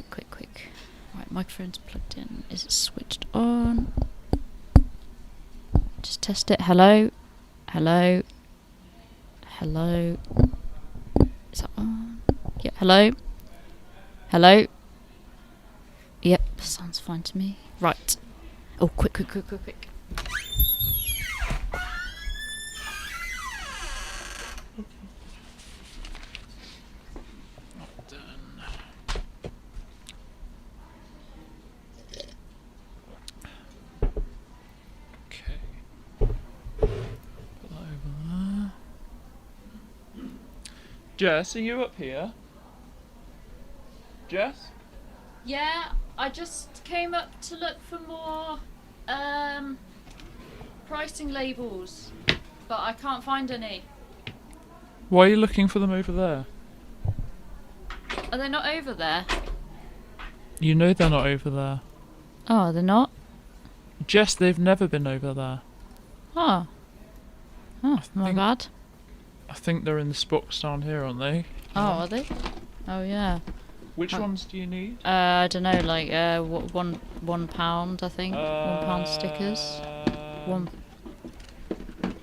Quick. Right, microphone's plugged in. Is it switched on? Just test it. Hello? Is that on? Yeah, hello? Yep, sounds fine to me. Right. Oh, quick. Jess, are you up here? Jess? Yeah, I just came up to look for more pricing labels, but I can't find any. Why are you looking for them over there? Are they not over there? You know they're not over there. Oh, they're not? Jess, they've never been over there. Oh, my bad. I think they're in this box down here, aren't they? Oh, are they? Oh, yeah. Which ones do you need? I don't know, like £1, I think. £1 stickers. One.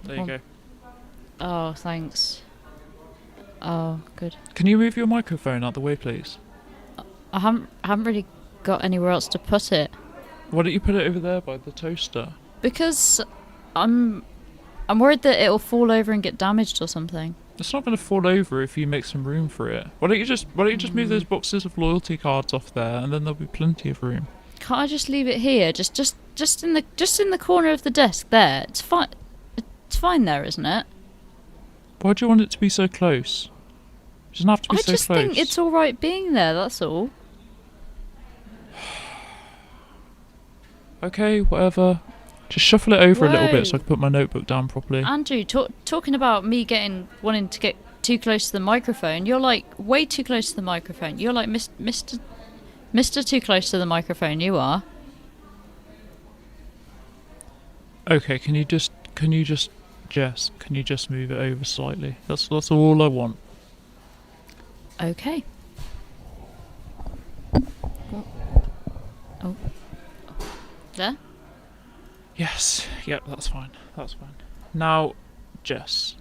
There you go. Oh, thanks. Oh, good. Can you move your microphone out the way, please? I haven't really got anywhere else to put it. Why don't you put it over there by the toaster? Because I'm worried that it'll fall over and get damaged or something. It's not going to fall over if you make some room for it. Why don't you just move those boxes of loyalty cards off there, and then there'll be plenty of room. Can't I just leave it here? Just in the corner of the desk there. It's fine. It's fine there, isn't it? Why do you want it to be so close? It doesn't have to be so close. I just think it's all right being there. That's all. Okay, whatever. Just shuffle it over a little bit so I can put my notebook down properly. Andrew, talking about me wanting to get too close to the microphone, you're like way too close to the microphone. You're like Mr. Too close to the microphone. You are. Okay, can you just Jess, can you just move it over slightly? That's all I want. Okay. Oh. There? Yes, yep, that's fine. Now, Jess,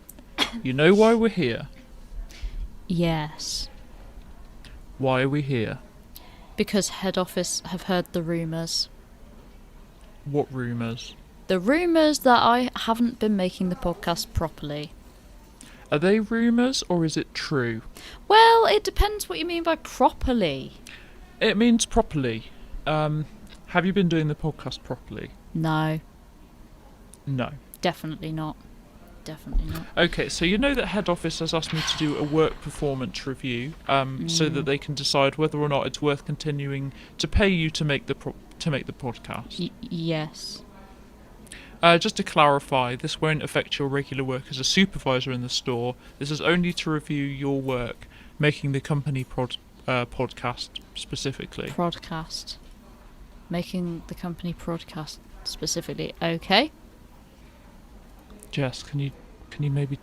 you know why we're here? Yes. Why are we here? Because head office have heard the rumours. What rumours? The rumours that I haven't been making the podcast properly. Are they rumours or is it true? Well, it depends what you mean by properly. It means properly. Have you been doing the podcast properly? No. No. Definitely not. Okay, so you know that head office has asked me to do a work performance review, so that they can decide whether or not it's worth continuing to pay you to make the podcast. Yes. Just to clarify, this won't affect your regular work as a supervisor in the store. This is only to review your work making the company podcast specifically. Making the company podcast specifically. Okay. Jess, can you maybe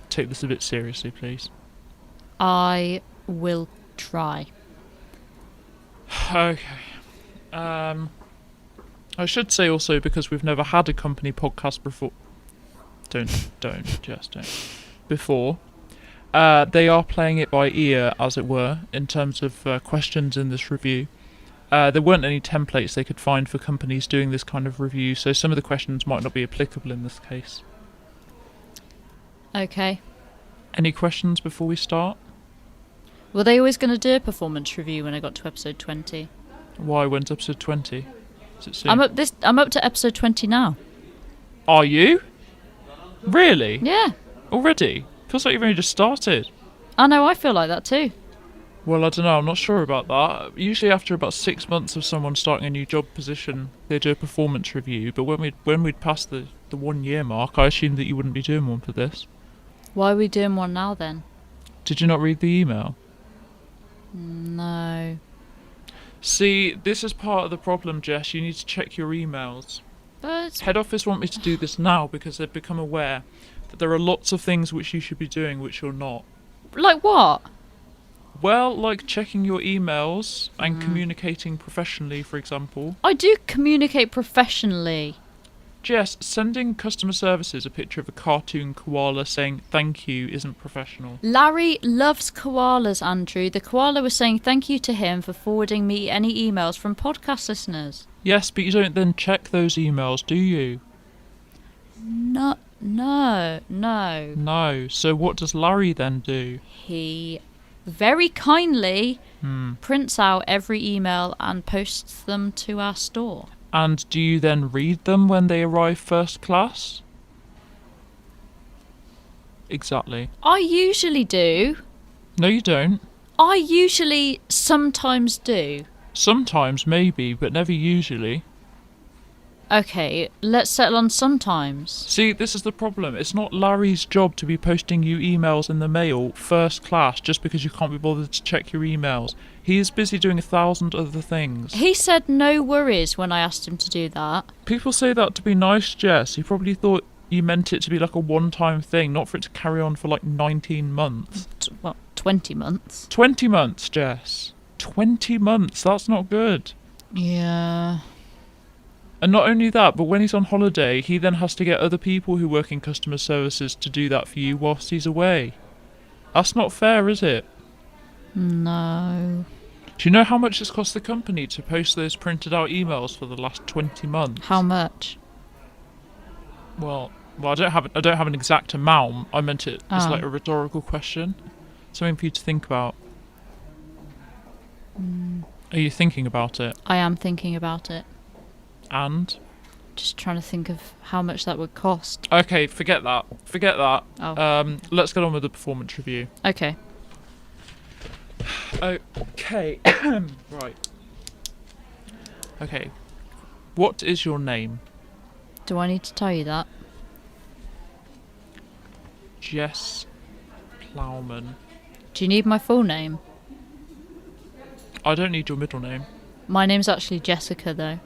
take this a bit seriously, please? I will try. Okay. I should say also, because we've never had a company podcast before. Don't, Jess, don't. Before. They are playing it by ear, as it were, in terms of questions in this review. There weren't any templates they could find for companies doing this kind of review, so some of the questions might not be applicable in this case. Okay. Any questions before we start? Were they always going to do a performance review when I got to episode 20? Why, when's episode 20? Is it soon? I'm up to episode 20 now. Are you? Really? Yeah. Already? Feels like you've only just started. I know, I feel like that too. Well, I don't know, I'm not sure about that. Usually after about 6 months of someone starting a new job position, they do a performance review, but when we'd passed the 1 year mark, I assumed that you wouldn't be doing one for this. Why are we doing one now then? Did you not read the email? No. See, this is part of the problem, Jess. You need to check your emails. But Head office want me to do this now because they've become aware that there are lots of things which you should be doing which you're not. like what? Well, like checking your emails and communicating professionally, for example. I do communicate professionally. Jess, sending customer services a picture of a cartoon koala saying thank you isn't professional. Larry loves koalas, Andrew. The koala was saying thank you to him for forwarding me any emails from podcast listeners. Yes, but you don't then check those emails, do you? No. No. So what does Larry then do? He very kindly prints out every email and posts them to our store. And do you then read them when they arrive first class? Exactly. I usually do. No, you don't. I usually sometimes do. Sometimes, maybe, but never usually. Okay, let's settle on sometimes. See, this is the problem. It's not Larry's job to be posting you emails in the mail first class just because you can't be bothered to check your emails. He is busy doing 1,000 other things. He said no worries when I asked him to do that. People say that to be nice, Jess. He probably thought you meant it to be like a one-time thing, not for it to carry on for like 19 months. 20 months. 20 months, Jess. 20 months, that's not good. Yeah. And not only that, but when he's on holiday, he then has to get other people who work in customer services to do that for you whilst he's away. That's not fair, is it? No. Do you know how much it's cost the company to post those printed out emails for the last 20 months? How much? Well, I don't have an exact amount. I meant it as like a rhetorical question. Something for you to think about. Are you thinking about it? I am thinking about it. And? Just trying to think of how much that would cost. Okay, forget that. Oh. Let's get on with the performance review. Okay. Okay. Right. Okay. What is your name? Do I need to tell you that? Jess Plowman. Do you need my full name? I don't need your middle name. My name's actually Jessica, though.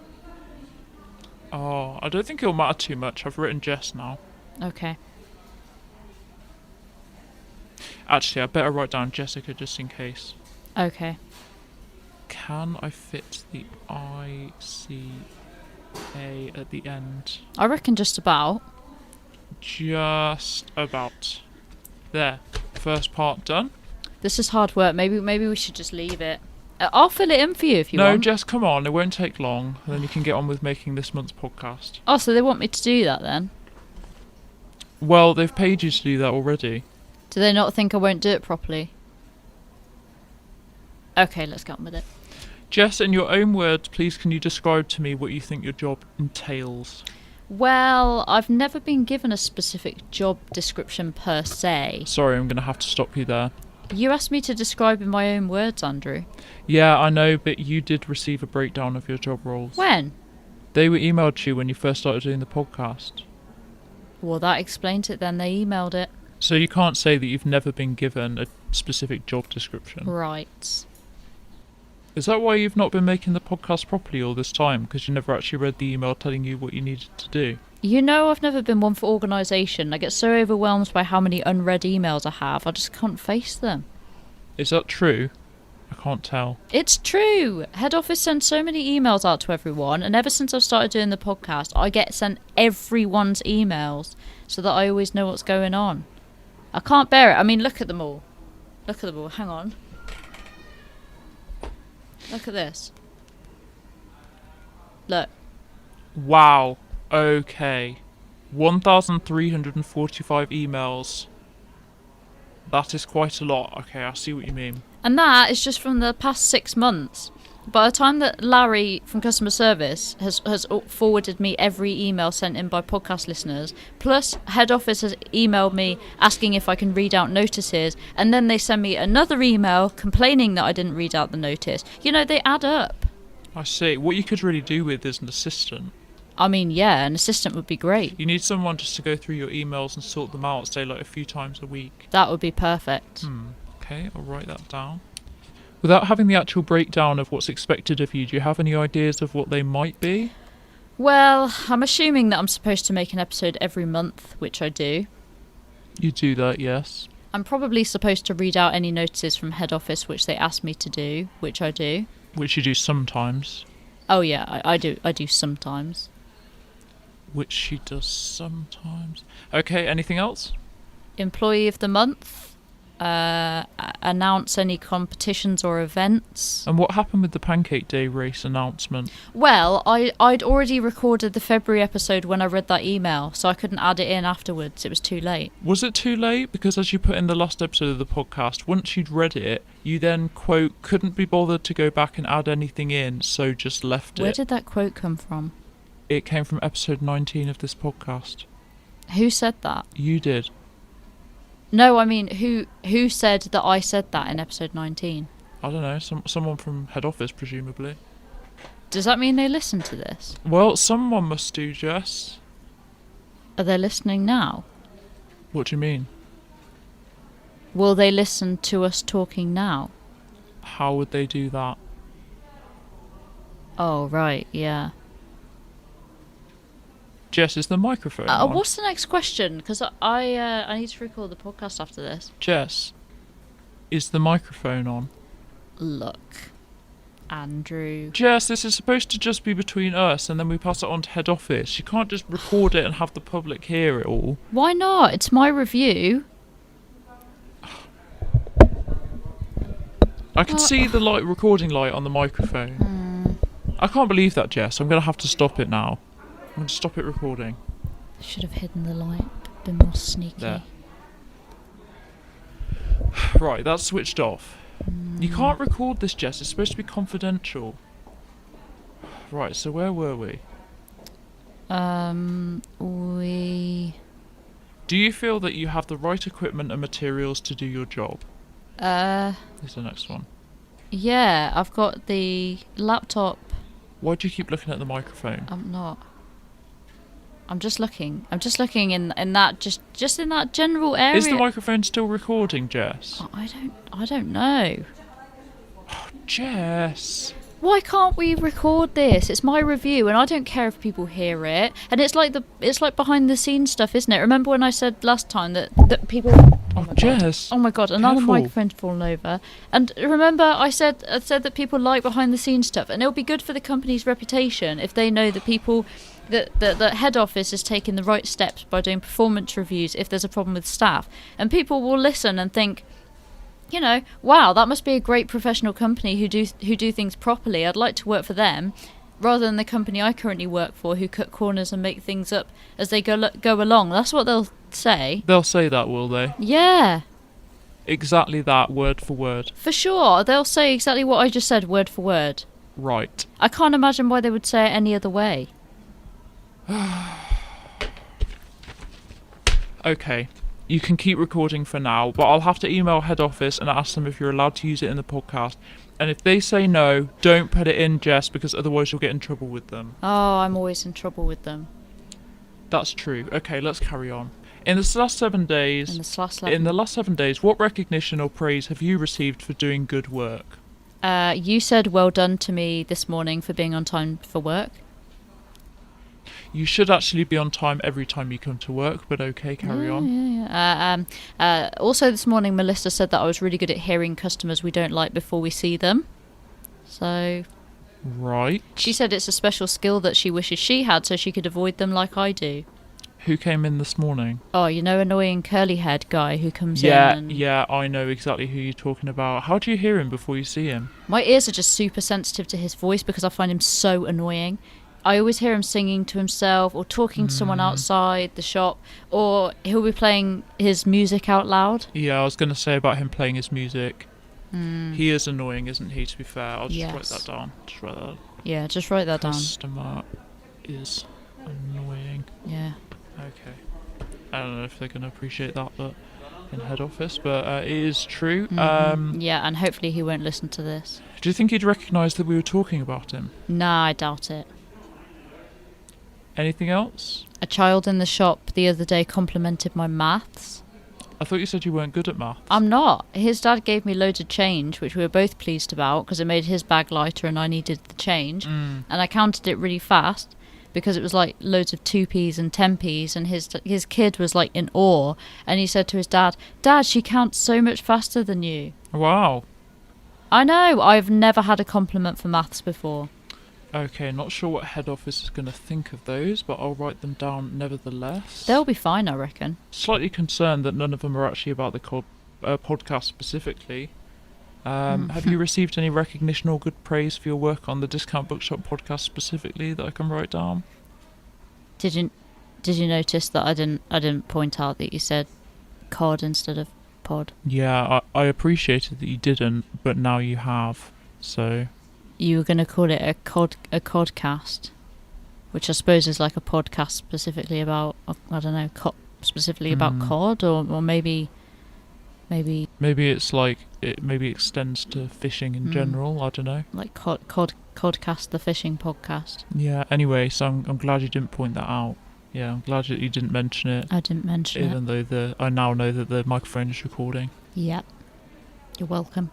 Oh, I don't think it'll matter too much. I've written Jess now. Okay. Actually, I better write down Jessica just in case. Okay. Can I fit the ICA at the end? I reckon just about. Just about. There. First part done. This is hard work. Maybe we should just leave it. I'll fill it in for you if you want. No, Jess, come on. It won't take long. And then you can get on with making this month's podcast. Oh, so they want me to do that then? Well, they've paid you to do that already. Do they not think I won't do it properly? Okay, let's get on with it. Jess, in your own words, please can you describe to me what you think your job entails? Well, I've never been given a specific job description per se. Sorry, I'm going to have to stop you there. You asked me to describe in my own words, Andrew. Yeah, I know, but you did receive a breakdown of your job roles. When? They were emailed to you when you first started doing the podcast. Well, that explains it then. They emailed it. So you can't say that you've never been given a specific job description. Right. Is that why you've not been making the podcast properly all this time? Because you never actually read the email telling you what you needed to do? You know I've never been one for organisation. I get so overwhelmed by how many unread emails I have, I just can't face them. Is that true? I can't tell. It's true! Head office sends so many emails out to everyone, and ever since I've started doing the podcast, I get sent everyone's emails so that I always know what's going on. I can't bear it. I mean, look at them all. Look at them all. Hang on. Look at this. Look. Wow. Okay. 1,345 emails. That is quite a lot. Okay, I see what you mean. And that is just from the past 6 months. By the time that Larry from customer service has forwarded me every email sent in by podcast listeners, plus head office has emailed me asking if I can read out notices, and then they send me another email complaining that I didn't read out the notice. You know, they add up. I see. What you could really do with is an assistant. I mean, yeah, an assistant would be great. You need someone just to go through your emails and sort them out, say like a few times a week. That would be perfect. Okay, I'll write that down. Without having the actual breakdown of what's expected of you, do you have any ideas of what they might be? Well, I'm assuming that I'm supposed to make an episode every month, which I do. You do that, yes. I'm probably supposed to read out any notices from head office which they asked me to do, which I do. Which you do sometimes. Oh yeah, I do sometimes. Which she does sometimes. Okay, anything else? Employee of the month. Announce any competitions or events. And what happened with the Pancake Day race announcement? Well, I'd already recorded the February episode when I read that email, so I couldn't add it in afterwards. It was too late. Was it too late? Because as you put in the last episode of the podcast, once you'd read it, you then, quote, couldn't be bothered to go back and add anything in, so just left it. Where did that quote come from? It came from episode 19 of this podcast. Who said that? You did. No, I mean, who said that I said that in episode 19? I don't know, someone from head office, presumably. Does that mean they listen to this? Well, someone must do, Jess. Are they listening now? What do you mean? Will they listen to us talking now? How would they do that? Oh, right, yeah. Jess, is the microphone on? What's the next question? Because I need to record the podcast after this. Jess, is the microphone on? Look, Andrew. Jess, this is supposed to just be between us and then we pass it on to head office. You can't just record it and have the public hear it all. Why not? It's my review. I can see the recording light on the microphone. I can't believe that, Jess. I'm going to have to stop it now. I'm going to stop it recording. Should have hidden the light, been more sneaky. There. Right, that's switched off. You can't record this, Jess. It's supposed to be confidential. Right, so where were we? Do you feel that you have the right equipment and materials to do your job? Here's the next one. Yeah, I've got the laptop. Why do you keep looking at the microphone? I'm not. I'm just looking. I'm just looking in that just in that general area. Is the microphone still recording, Jess? I don't know. Jess. Why can't we record this? It's my review, and I don't care if people hear it. And it's like behind the scenes stuff, isn't it? Remember when I said last time that people? Oh Jess. Oh my god! Another Careful. microphone's fallen over. And remember, I said that people like behind the scenes stuff, and it'll be good for the company's reputation if they know that people. That head office is taking the right steps by doing performance reviews if there's a problem with staff, and people will listen and think, you know, wow, that must be a great professional company who do things properly. I'd like to work for them, rather than the company I currently work for, who cut corners and make things up as they go along. That's what they'll say. They'll say that, will they? Yeah. Exactly that, word for word. For sure, they'll say exactly what I just said, word for word. Right. I can't imagine why they would say it any other way. Okay, you can keep recording for now, but I'll have to email head office and ask them if you're allowed to use it in the podcast. And if they say no, don't put it in, Jess, because otherwise you'll get in trouble with them. Oh, I'm always in trouble with them. That's true. Okay, let's carry on. In the last 7 days, In the last 7 days, what recognition or praise have you received for doing good work? You said well done to me this morning for being on time for work. You should actually be on time every time you come to work, but okay, carry on. Yeah. Also this morning, Melissa said that I was really good at hearing customers we don't like before we see them. So... Right. She said it's a special skill that she wishes she had so she could avoid them like I do. Who came in this morning? Oh, you know, annoying curly-haired guy who comes in and... Yeah, I know exactly who you're talking about. How do you hear him before you see him? My ears are just super sensitive to his voice because I find him so annoying. I always hear him singing to himself or talking to someone outside the shop, or he'll be playing his music out loud. Yeah, I was going to say about him playing his music. He is annoying, isn't he, to be fair? I'll just write that down. Yeah, just write that down. Customer is annoying. Yeah. Okay. I don't know if they're going to appreciate that, but in head office, but it is true. Yeah, and hopefully he won't listen to this. Do you think he'd recognise that we were talking about him? Nah, I doubt it. Anything else? A child in the shop the other day complimented my maths. I thought you said you weren't good at maths. I'm not. His dad gave me loads of change, which we were both pleased about because it made his bag lighter and I needed the change. And I counted it really fast. because it was like loads of 2p's and 10p's, and his kid was like in awe, and he said to his dad, "Dad, she counts so much faster than you." Wow. I know, I've never had a compliment for maths before. Okay, not sure what head office is going to think of those, but I'll write them down nevertheless. They'll be fine, I reckon. Slightly concerned that none of them are actually about the podcast specifically. Have you received any recognition or good praise for your work on the Discount Bookshop podcast specifically that I can write down? Did you notice that I didn't point out that you said cod instead of pod? Yeah, I appreciated that you didn't, but now you have, so... You were going to call it a codcast, which I suppose is like a podcast specifically about, I don't know, specifically about cod, or maybe it's like it maybe extends to fishing in general. I don't know. Like codcast, the fishing podcast. Yeah. Anyway, so I'm glad you didn't point that out. Yeah, I'm glad that you didn't mention it. I didn't mention even though I now know that the microphone is recording. Yep. You're welcome.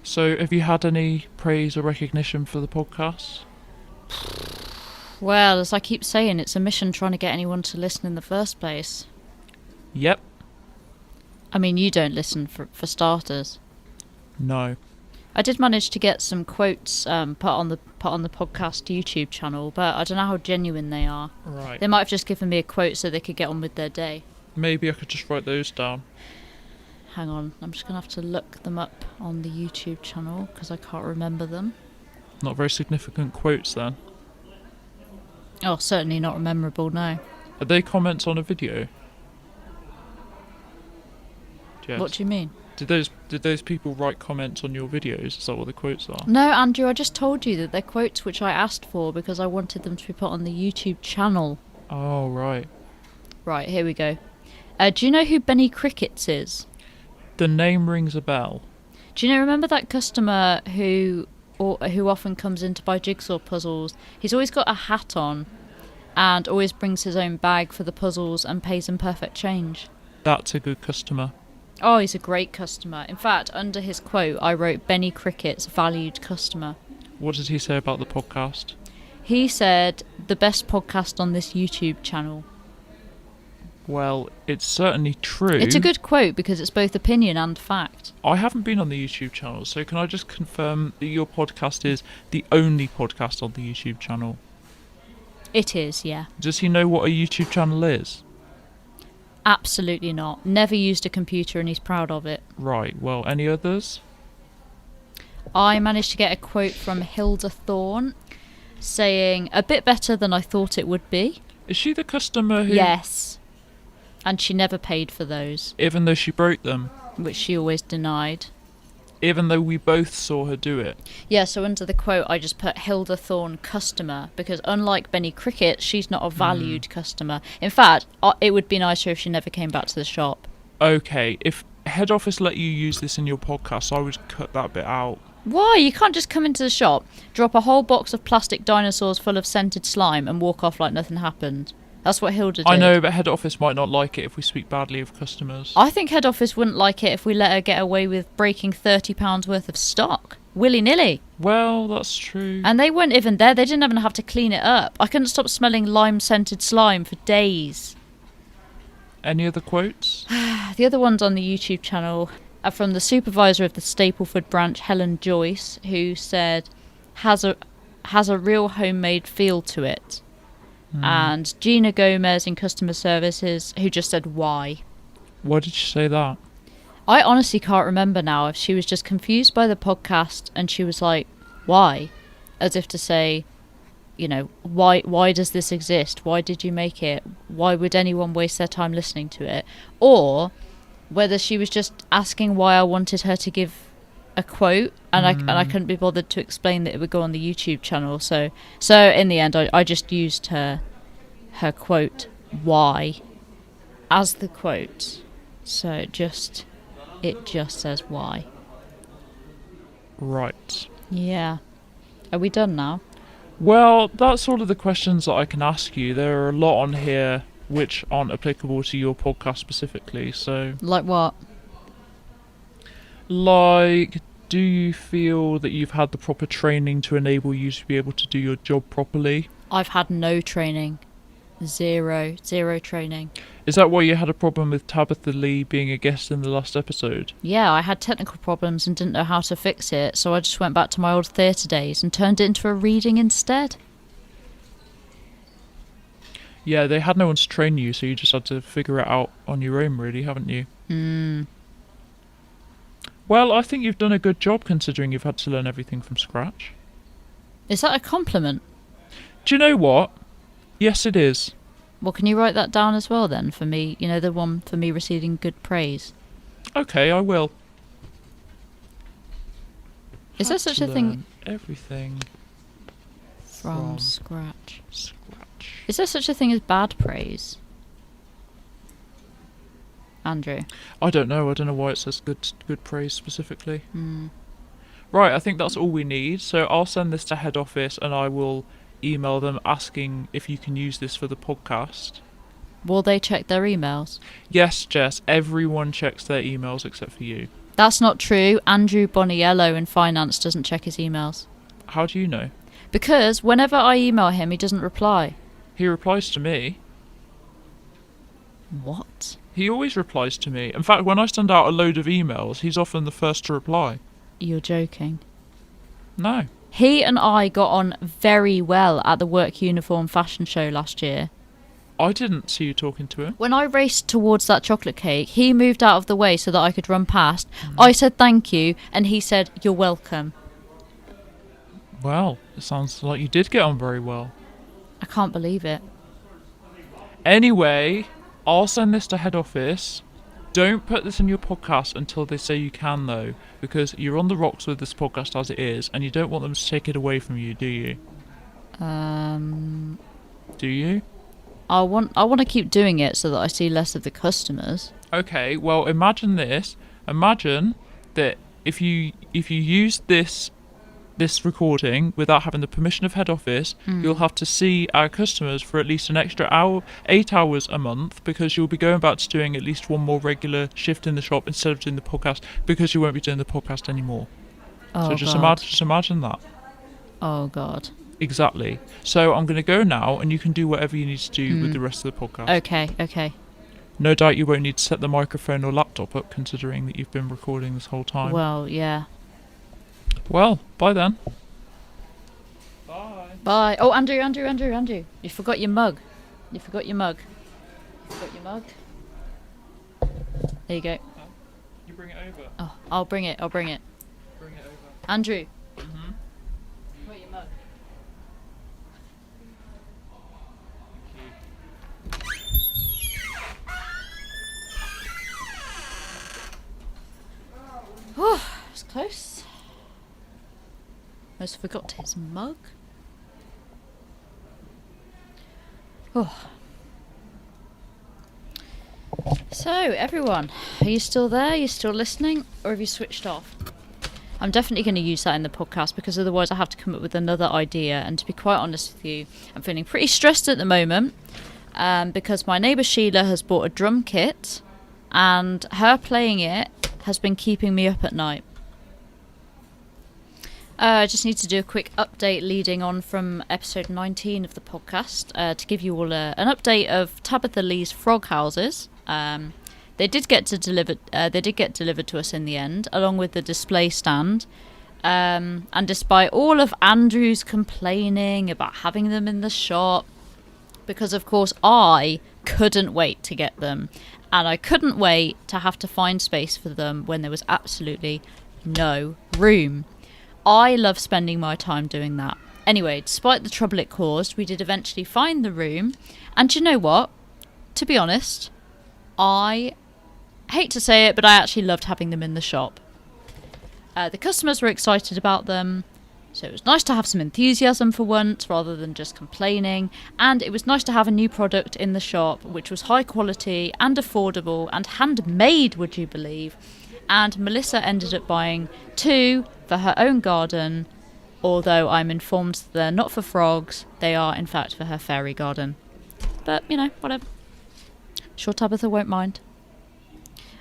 So, have you had any praise or recognition for the podcast? Well, as I keep saying, it's a mission trying to get anyone to listen in the first place. Yep. I mean, you don't listen for starters. No. I did manage to get some quotes put on the podcast YouTube channel, but I don't know how genuine they are. Right. They might have just given me a quote so they could get on with their day. Maybe I could just write those down. Hang on, I'm just going to have to look them up on the YouTube channel because I can't remember them. Not very significant quotes then. Oh, certainly not memorable, no. Are they comments on a video? Jess? What do you mean? Did those people write comments on your videos? Is that what the quotes are? No, Andrew, I just told you that they're quotes which I asked for because I wanted them to be put on the YouTube channel. Oh, right. Right, here we go. Do you know who Benny Crickets is? The name rings a bell. Do you remember that customer who often comes in to buy jigsaw puzzles? He's always got a hat on and always brings his own bag for the puzzles and pays in perfect change. That's a good customer. Oh, he's a great customer. In fact, under his quote, I wrote Benny Crickets, valued customer. What did he say about the podcast? He said, the best podcast on this YouTube channel. Well, it's certainly true. It's a good quote because it's both opinion and fact. I haven't been on the YouTube channel, so can I just confirm that your podcast is the only podcast on the YouTube channel? It is, yeah. Does he know what a YouTube channel is? Absolutely not. Never used a computer and he's proud of it. Right, well, any others? I managed to get a quote from Hilda Thorne saying, a bit better than I thought it would be. Is she the customer who... Yes. And she never paid for those. Even though she broke them? Which she always denied. Even though we both saw her do it? Yeah, so under the quote I just put Hilda Thorne customer, because unlike Benny Cricket, she's not a valued customer. In fact, it would be nicer if she never came back to the shop. Okay, if head office let you use this in your podcast, I would cut that bit out. Why? You can't just come into the shop, drop a whole box of plastic dinosaurs full of scented slime and walk off like nothing happened. That's what Hilda did. I know, but head office might not like it if we speak badly of customers. I think head office wouldn't like it if we let her get away with breaking £30 worth of stock. Willy-nilly. Well, that's true. And they weren't even there. They didn't even have to clean it up. I couldn't stop smelling lime-scented slime for days. Any other quotes? The other ones on the YouTube channel are from the supervisor of the Stapleford branch, Helen Joyce, who said, has a real homemade feel to it. And Gina Gomez in customer services, who just said, why? Why did she say that? I honestly can't remember now if she was just confused by the podcast and she was like, why? As if to say, you know, why does this exist? Why did you make it? Why would anyone waste their time listening to it? Or whether she was just asking why I wanted her to give a quote, and I couldn't be bothered to explain that it would go on the YouTube channel. So in the end, I just used her quote, why, as the quote. So it just says why. Right. Yeah. Are we done now? Well, that's all of the questions that I can ask you. There are a lot on here which aren't applicable to your podcast specifically, so... Like what? Like, Do you feel that you've had the proper training to enable you to be able to do your job properly? I've had no training. Zero training. Is that why you had a problem with Tabitha Lee being a guest in the last episode? Yeah, I had technical problems and didn't know how to fix it, so I just went back to my old theatre days and turned it into a reading instead. Yeah, they had no one to train you, so you just had to figure it out on your own, really, haven't you? Well, I think you've done a good job considering you've had to learn everything from scratch. Is that a compliment? Do you know what? Yes, it is. Well, can you write that down as well then for me? You know, the one for me receiving good praise. Okay, I will. Is there such a thing? Everything From scratch. Scratch. Is there such a thing as bad praise? Andrew. I don't know. I don't know why it says good praise specifically. Right, I think that's all we need. So I'll send this to head office and I will email them asking if you can use this for the podcast. Will they check their emails? Yes, Jess. Everyone checks their emails except for you. That's not true. Andrew Boniello in finance doesn't check his emails. How do you know? Because whenever I email him, he doesn't reply. He replies to me. What? He always replies to me. In fact, when I send out a load of emails, he's often the first to reply. You're joking. No. He and I got on very well at the work uniform fashion show last year. I didn't see you talking to him. When I raced towards that chocolate cake, he moved out of the way so that I could run past. I said thank you, and he said, "You're welcome." Well, it sounds like you did get on very well. I can't believe it. Anyway, I'll send this to head office. Don't put this in your podcast until they say you can, though, because you're on the rocks with this podcast as it is, and you don't want them to take it away from you, do you? Do you? I want to keep doing it so that I see less of the customers. Okay, well, imagine this. Imagine that if you use this recording without having the permission of head office, you'll have to see our customers for at least an extra 8 hours a month, because you'll be going back to doing at least one more regular shift in the shop instead of doing the podcast, because you won't be doing the podcast anymore. Oh, So just God. imagine that. Oh, God. Exactly. So I'm going to go now, and you can do whatever you need to do with the rest of the podcast. Okay. No doubt you won't need to set the microphone or laptop up, considering that you've been recording this whole time. Well, yeah. Well, bye then. Bye. Oh, Andrew. You forgot your mug. There you go. You bring it over. Oh, I'll bring it. Bring it over. Andrew. Mm-hmm. Got your mug. Oh, it's close. Almost forgot his mug. Oh. So, everyone, are you still there? Are you still listening? Or have you switched off? I'm definitely going to use that in the podcast, because otherwise I have to come up with another idea. And to be quite honest with you, I'm feeling pretty stressed at the moment, because my neighbour Sheila has bought a drum kit, and her playing it has been keeping me up at night. I just need to do a quick update leading on from episode 19 of the podcast, to give you all an update of Tabitha Lee's frog houses. They did get delivered to us in the end, along with the display stand. And despite all of Andrew's complaining about having them in the shop, because of course I couldn't wait to get them, and I couldn't wait to have to find space for them when there was absolutely no room. I love spending my time doing that. Anyway, despite the trouble it caused, we did eventually find the room. And do you know what? To be honest, I hate to say it, but I actually loved having them in the shop. The customers were excited about them, so it was nice to have some enthusiasm for once rather than just complaining. And it was nice to have a new product in the shop, which was high quality and affordable and handmade, would you believe? And Melissa ended up buying 2 for her own garden, although I'm informed that they're not for frogs, they are in fact for her fairy garden. But, you know, whatever. Sure Tabitha won't mind.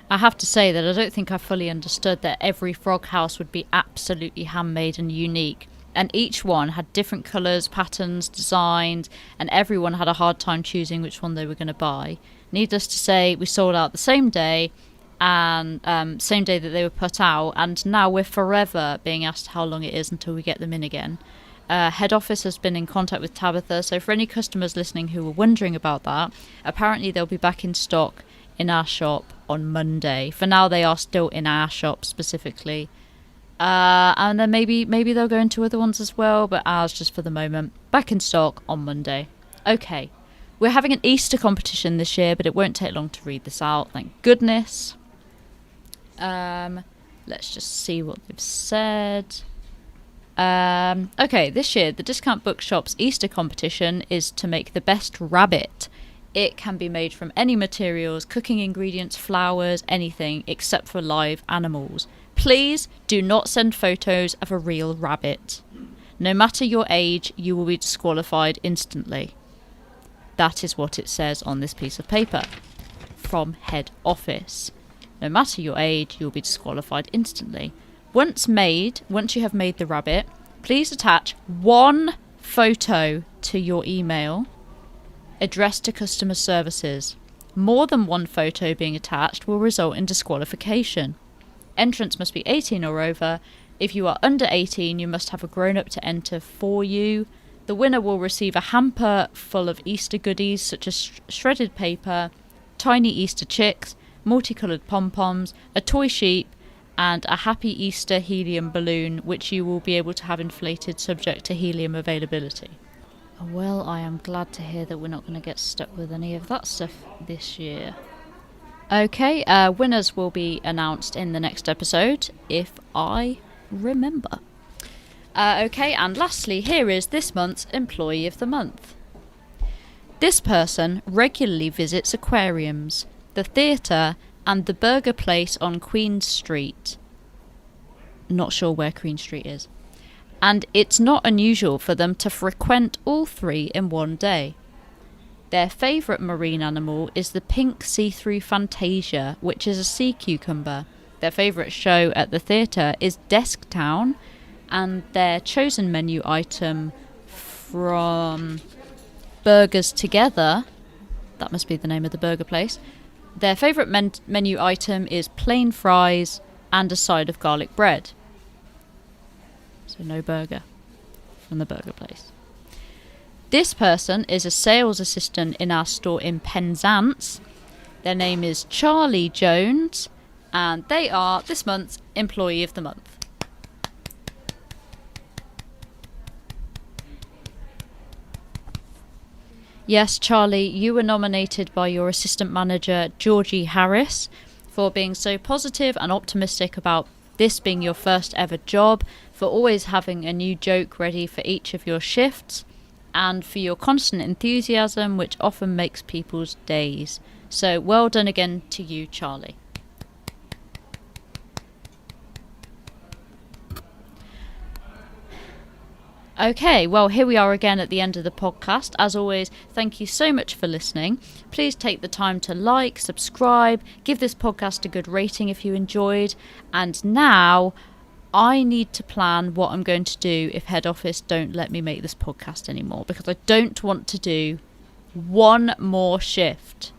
I have to say that I don't think I fully understood that every frog house would be absolutely handmade and unique. And each one had different colours, patterns, designs, and everyone had a hard time choosing which one they were going to buy. Needless to say, we sold out the same day, and same day that they were put out, and now we're forever being asked how long it is until we get them in again. Head office has been in contact with Tabitha, so for any customers listening who were wondering about that, apparently they'll be back in stock in our shop on Monday. For now, they are still in our shop specifically. And then maybe they'll go into other ones as well, but ours just for the moment. Back in stock on Monday. Okay. We're having an Easter competition this year, but it won't take long to read this out. Thank goodness. Let's just see what they've said. Okay, this year the Discount Bookshop's Easter competition is to make the best rabbit. It can be made from any materials, cooking ingredients, flowers, anything except for live animals. Please do not send photos of a real rabbit. No matter your age, you will be disqualified instantly. That is what it says on this piece of paper from head office. No matter your age, you'll be disqualified instantly. Once you have made the rabbit, please attach one photo to your email addressed to customer services. More than one photo being attached will result in disqualification. Entrants must be 18 or over. If you are under 18, you must have a grown-up to enter for you. The winner will receive a hamper full of Easter goodies such as shredded paper, tiny Easter chicks, multicoloured pom-poms, a toy sheep, and a Happy Easter helium balloon, which you will be able to have inflated subject to helium availability. Well, I am glad to hear that we're not going to get stuck with any of that stuff this year. Okay, winners will be announced in the next episode, if I remember. Okay, and lastly, here is this month's Employee of the Month. This person regularly visits aquariums, the theatre, and the burger place on Queen Street. Not sure where Queen Street is. And it's not unusual for them to frequent all three in one day. Their favourite marine animal is the pink see-through Fantasia, which is a sea cucumber. Their favourite show at the theatre is Desk Town, and their chosen menu item from Burgers Together, that must be the name of the burger place, their favourite menu item is plain fries and a side of garlic bread. So no burger from the burger place. This person is a sales assistant in our store in Penzance. Their name is Charlie Jones, and they are this month's Employee of the Month. Yes, Charlie, you were nominated by your assistant manager, Georgie Harris, for being so positive and optimistic about this being your first ever job, for always having a new joke ready for each of your shifts, and for your constant enthusiasm, which often makes people's days. So well done again to you, Charlie. Okay, well, here we are again at the end of the podcast. As always, thank you so much for listening. Please take the time to like, subscribe, give this podcast a good rating if you enjoyed. And now I need to plan what I'm going to do if head office don't let me make this podcast anymore, because I don't want to do one more shift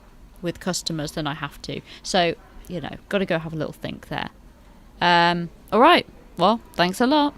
with customers than I have to. So, got to go have a little think there. All right. Well, thanks a lot.